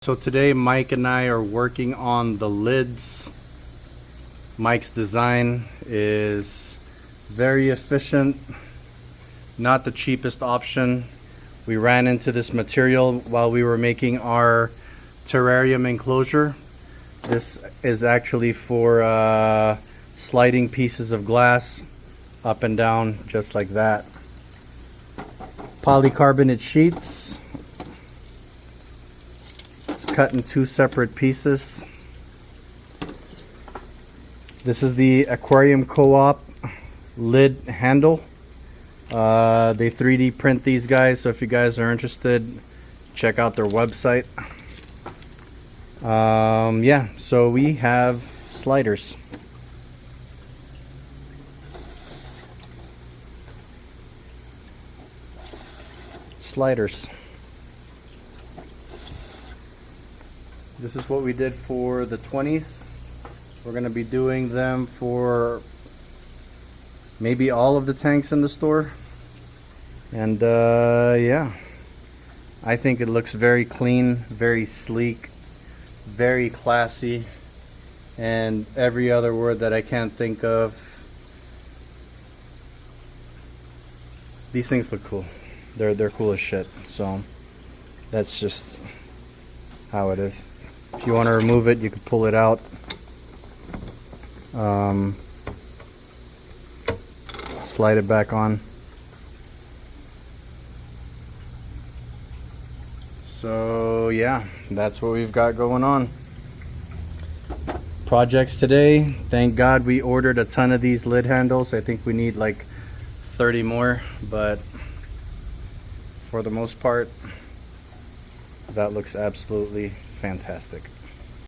So today Mike and I are working on the lids. Mike's design is very efficient, not the cheapest option. We ran into this material while we were making our terrarium enclosure. This is actually for sliding pieces of glass up and down just like that. Polycarbonate sheets cut in two separate pieces. This is the Aquarium Co-Op lid handle. They 3D print these guys, so if you guys are interested, check out their website. Yeah, so we have sliders. This is what we did for the 20s. We're going to be doing them for maybe all of the tanks in the store. And yeah, I think it looks very clean, very sleek, very classy, and every other word that I can't think of. These things look cool. They're cool as shit. So that's just how it is. If you want to remove it, you can pull it out. Slide it back on. So yeah, that's what we've got going on. Projects today. Thank God we ordered a ton of these lid handles. I think we need like 30 more, but for the most part, that looks absolutely fantastic.